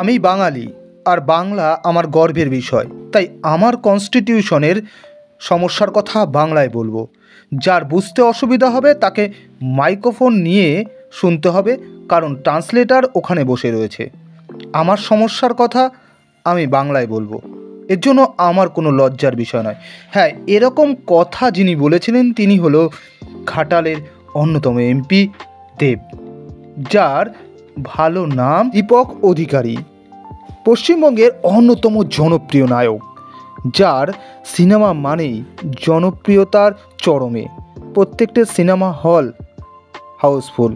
আমি বাঙালি আর বাংলা আমার গর্বের বিষয়, তাই আমার কনস্টিটিউশনের সমস্যার কথা বাংলায় বলবো। যার বুঝতে অসুবিধা হবে তাকে মাইক্রোফোন নিয়ে শুনতে হবে, কারণ ট্রান্সলেটর ওখানে বসে রয়েছে। আমার সমস্যার কথা আমি বাংলায় বলবো, এর জন্য আমার কোনো লজ্জার বিষয় নয়। হ্যাঁ, এরকম কথা যিনি বলেছিলেন তিনি হলো ঘাটালের অন্যতম এমপি দেব, যার ভালো নাম দীপক অধিকারী। পশ্চিমবঙ্গের অন্যতম জনপ্রিয় নায়ক, যার সিনেমা মানেই জনপ্রিয়তার চরমে। প্রত্যেকটা সিনেমা হল হাউসফুল।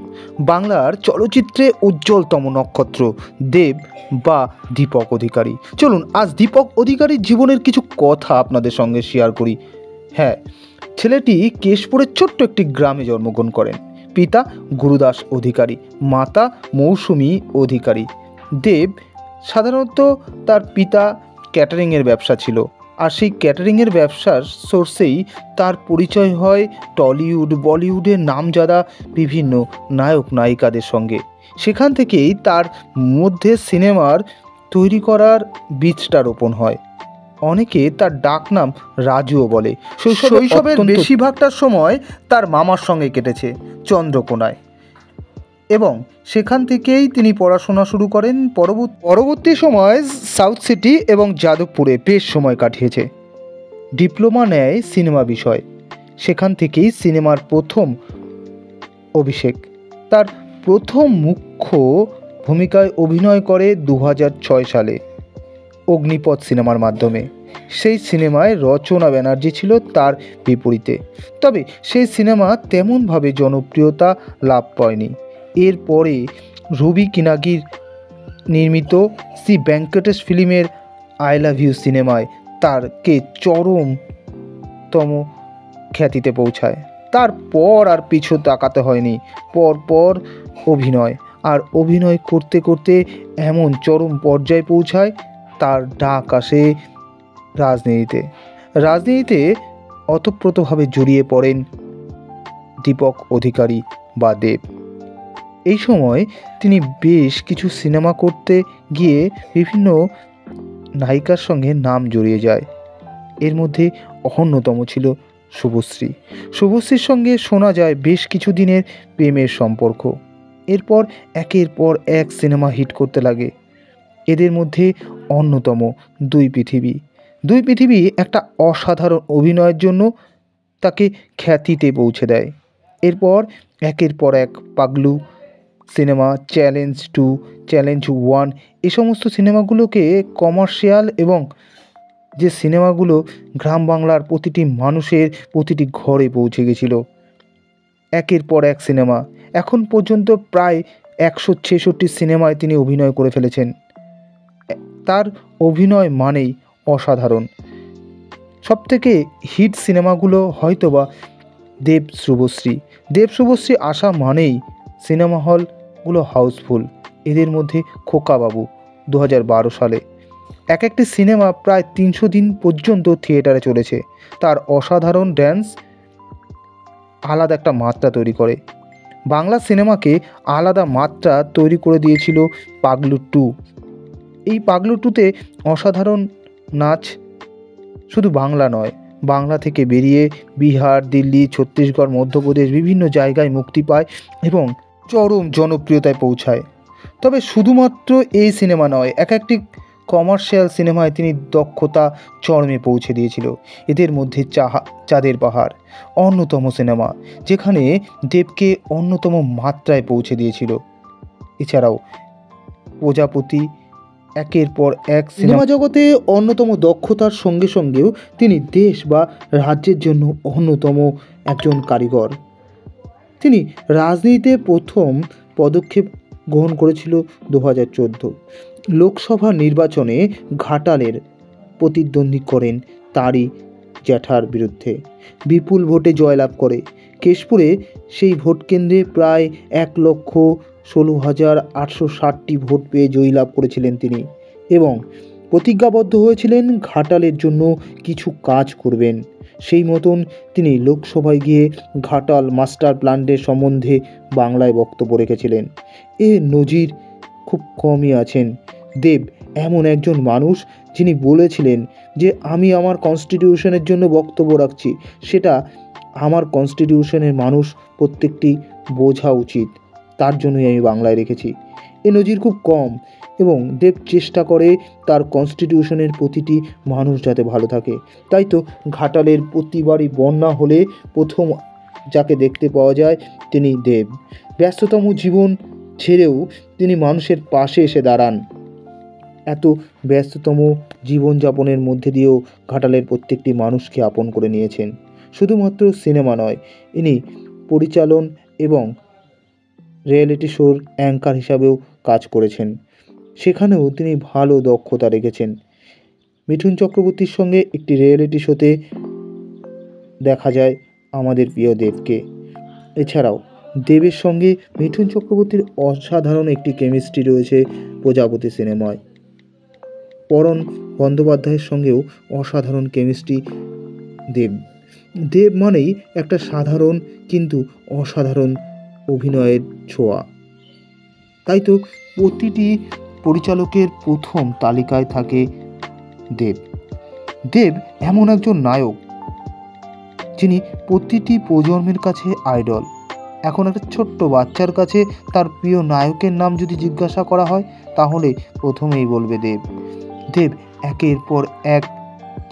বাংলার চলচ্চিত্রে উজ্জ্বলতম নক্ষত্র দেব বা দীপক অধিকারী। চলুন আজ দীপক অধিকারীর জীবনের কিছু কথা আপনাদের সঙ্গে শেয়ার করি। হ্যাঁ, ছেলেটি কেশপুরের ছোট্ট একটি গ্রামে জন্মগ্রহণ করেন। পিতা গুরুদাস অধিকারী, মাতা মৌসুমী অধিকারী। দেব সাধারণত তার পিতা ক্যাটারিংয়ের ব্যবসা ছিল, আর সেই ক্যাটারিংয়ের ব্যবসার সোর্সেই তার পরিচয় হয় টলিউড বলিউডের নামজাদা বিভিন্ন নায়ক নায়িকাদের সঙ্গে। সেখান থেকেই তার মধ্যে সিনেমার তৈরি করার বীজটা রোপণ হয়। অনেকে তার ডাকনাম রাজুও বলে। শৈশবের বেশিরভাগটা সময় তার মামার সঙ্গে কেটেছে চন্দ্রকোনায়, এবং সেখান থেকেই তিনি পড়াশোনা শুরু করেন। পরবর্তী সময় সাউথ সিটি এবং যাদবপুরে বেশ সময় কাটিয়েছে। ডিপ্লোমা নেয় সিনেমা বিষয়, সেখান থেকেই সিনেমার প্রথম অভিষেক। তার প্রথম মুখ্য ভূমিকায় অভিনয় করে 2006 সালে অগ্নিপথ সিনেমার মাধ্যমে। সেই সিনেমায় রচনা ব্যানার্জি ছিল তার বিপরীতে, তবে সেই সিনেমা তেমনভাবে জনপ্রিয়তা লাভ করেনি। এরপরে রবি কিনাগির নির্মিত শ্রী ভেঙ্কটেশ ফিল্মের আই লাভ ইউ সিনেমায় তারকে চরমতম খ্যাতিতে পৌঁছায়। তারপর আর পিছু তাকাতে হয়নি, পরপর অভিনয়, আর অভিনয় করতে করতে এমন চরম পর্যায়ে পৌঁছায় তার ডাক আসে রাজনীতিতে ওতপ্রোতভাবে জড়িয়ে পড়েন দীপক অধিকারী বা দেব। এই সময় তিনি বেশ কিছু সিনেমা করতে গিয়ে বিভিন্ন নায়িকার সঙ্গে নাম জড়িয়ে যায়। এর মধ্যে অন্যতম ছিল শুভশ্রীর সঙ্গে শোনা যায় বেশ কিছু দিনের প্রেমের সম্পর্ক। এরপর একের পর এক সিনেমা হিট করতে লাগে। এদের মধ্যে অন্যতম দুই পৃথিবী একটা অসাধারণ অভিনয়ের জন্য তাকে খ্যাতিতে পৌঁছে দেয়। এরপর একের পর এক পাগলু সিনেমা, চ্যালেঞ্জ 2, চ্যালেঞ্জ 1, এই সমস্ত সিনেমাগুলোকে কমার্শিয়াল, এবং যে সিনেমাগুলো গ্রাম বাংলার প্রতিটি মানুষের প্রতিটি ঘরে পৌঁছে গেছিল। একের পর এক সিনেমা, এখন পর্যন্ত প্রায় 166 সিনেমায় তিনি অভিনয় করে ফেলেছেন। তার অভিনয় মানেই অসাধারণ। সবথেকে হিট সিনেমাগুলো হয়তোবা দেব শুভশ্রী আসা মানেই সিনেমা হলগুলো হাউসফুল। এদের মধ্যে খোকাবাবু 2012 সালে একটি সিনেমা প্রায় 300 দিন পর্যন্ত থিয়েটারে চলেছে। তার অসাধারণ ড্যান্স আলাদা একটা মাত্রা তৈরি করে। বাংলা সিনেমাকে আলাদা মাত্রা তৈরি করে দিয়েছিল পাগলু 2। এই পাগলু 2তে অসাধারণ নাচ শুধু বাংলা নয়, বাংলা থেকে বেরিয়ে বিহার, দিল্লি, ছত্তিশগড়, মধ্যপ্রদেশ বিভিন্ন জায়গায় মুক্তি পায় এবং চরম জনপ্রিয়তায় পৌঁছায়। তবে শুধুমাত্র এই সিনেমা নয়, একটি কমার্শিয়াল সিনেমায় তিনি দক্ষতা চরমে পৌঁছে দিয়েছিল। এদের মধ্যে চাঁদের পাহাড় অন্যতম সিনেমা, যেখানে দেবকে অন্যতম মাত্রায় পৌঁছে দিয়েছিল। এছাড়াও প্রজাপতি, একের পর এক সিনেমা জগতে অন্যতম দক্ষতার সঙ্গে সঙ্গেও তিনি দেশ বা রাজ্যের জন্য অন্যতম একজন কারিগর। তিনি রাজনীতিতে প্রথম পদক্ষেপ গ্রহণ করেছিল 2014 লোকসভা নির্বাচনে। ঘাটালের প্রতিদ্বন্দ্বী করেন তারই জ্যাঠার বিরুদ্ধে, বিপুল ভোটে জয়লাভ করে। কেশপুরে সেই ভোট কেন্দ্রে প্রায় 1,16,860টি ভোট পেয়ে জয়লাভ করেছিলেন তিনি, এবং প্রতিজ্ঞাবদ্ধ হয়েছিলেন ঘাটালের জন্য কিছু কাজ করবেন। সেই মতন তিনি লোকসভায় গিয়ে ঘাটাল মাস্টার প্ল্যানের সম্বন্ধে বাংলায় বক্তব্য রেখেছিলেন। এ নজির খুব কমই আছেন দেব এমন একজন মানুষ যিনি বলেছিলেন যে আমি আমার কনস্টিটিউশনের জন্য বক্তব্য রাখছি, সেটা আমার কনস্টিটিউশনের মানুষ প্রত্যেকটি বোঝা উচিত, তার জন্যই আমি বাংলায় রেখেছি। এ নজির খুব কম এবং দেব চেষ্টা করে তার কনস্টিটিউশনের প্রতিটি মানুষ যাতে ভালো থাকে। তাই তো ঘাটালের প্রতিবারই বন্যা হলে প্রথম যাকে দেখতে পাওয়া যায় তিনি দেব। ব্যস্ততম জীবন ছেড়েও তিনি মানুষের পাশে এসে দাঁড়ান। এত ব্যস্ততম জীবনযাপনের মধ্যে দিয়েও ঘাটালের প্রত্যেকটি মানুষকে আপন করে নিয়েছেন। শুধুমাত্র সিনেমা নয়, ইনি পরিচালন এবং রিয়েলিটি শোর অ্যাঙ্কার হিসাবেও কাজ করেছেন, সেখানেও তিনি ভালো দক্ষতা রেখেছেন। মিঠুন চক্রবর্তীর সঙ্গে একটি রিয়েলিটি শোতে দেখা যায় আমাদের প্রিয় দেবকে। এছাড়াও দেবের সঙ্গে মিঠুন চক্রবর্তীর অসাধারণ একটি কেমিস্ট্রি রয়েছে প্রজাপতি সিনেমায়। পরণ বন্দ্যোপাধ্যায়ের সঙ্গেও অসাধারণ কেমিস্ট্রি দেব। দেব মানেই একটা সাধারণ কিন্তু অসাধারণ অভিনয়ের ছোঁয়া। তাই তো প্রতিটি পরিচালকের প্রথম তালিকায় থাকে দেব। দেব এমন একজন নায়ক যিনি প্রতিটি প্রজন্মের কাছে আইডল। এখন একটা ছোট্ট বাচ্চার কাছে তার প্রিয় নায়কের নাম যদি জিজ্ঞাসা করা হয় তাহলে প্রথমেই বলবে দেব। দেব একের পর এক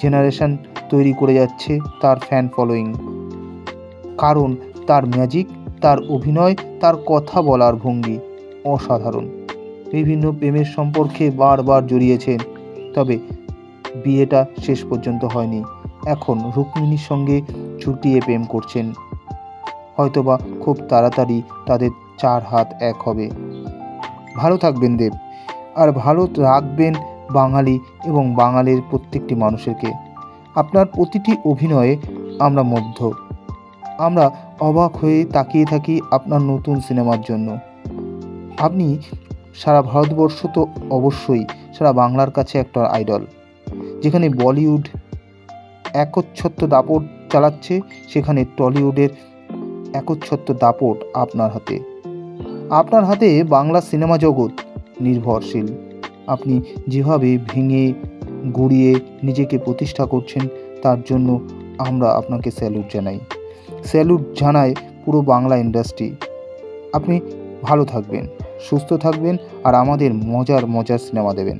জেনারেশন তৈরি করে যাচ্ছে তার ফ্যান ফলোয়িং, কারণ তার ম্যাজিক, তার অভিনয়, তার কথা বলার ভঙ্গি অসাধারণ। বিভিন্ন প্রেমের সম্পর্কে বারবার জড়িয়েছেন, তবে বিয়েটা শেষ পর্যন্ত হয়নি। এখন রুক্মিণীর সঙ্গে চুটিয়ে প্রেম করছেন, হয়তোবা খুব তাড়াতাড়ি তাদের 4 হাত এক হবে। ভালো থাকবেন দেব, আর ভালো রাখবেন বাঙালি এবং বাঙালির প্রত্যেকটি মানুষকে। আপনার প্রতিটি অভিনয়ে আমরা মুগ্ধ, আমরা অবাক হয়ে তাকিয়ে থাকি আপনার নতুন সিনেমার জন্য। আপনি সারা ভারতবর্ষ তো অবশ্যই, সারা বাংলার কাছে একটা আইডল। যেখানে বলিউড একচ্ছত্র দাপট চালাচ্ছে, সেখানে টলিউডের একচ্ছত্র দাপট আপনার হাতে। আপনার হাতে বাংলা সিনেমা জগৎ নির্ভরশীল। আপনি যেভাবে ভেঙে গুঁড়িয়ে নিজেকে প্রতিষ্ঠা করছেন, তার জন্য আমরা আপনাকে স্যালুট জানাই। স্যালুট জানায় পুরো বাংলা ইন্ডাস্ট্রি। আপনি ভালো থাকবেন, সুস্থ থাকবেন, আর আমাদের মজার মজার সিনেমা দেবেন।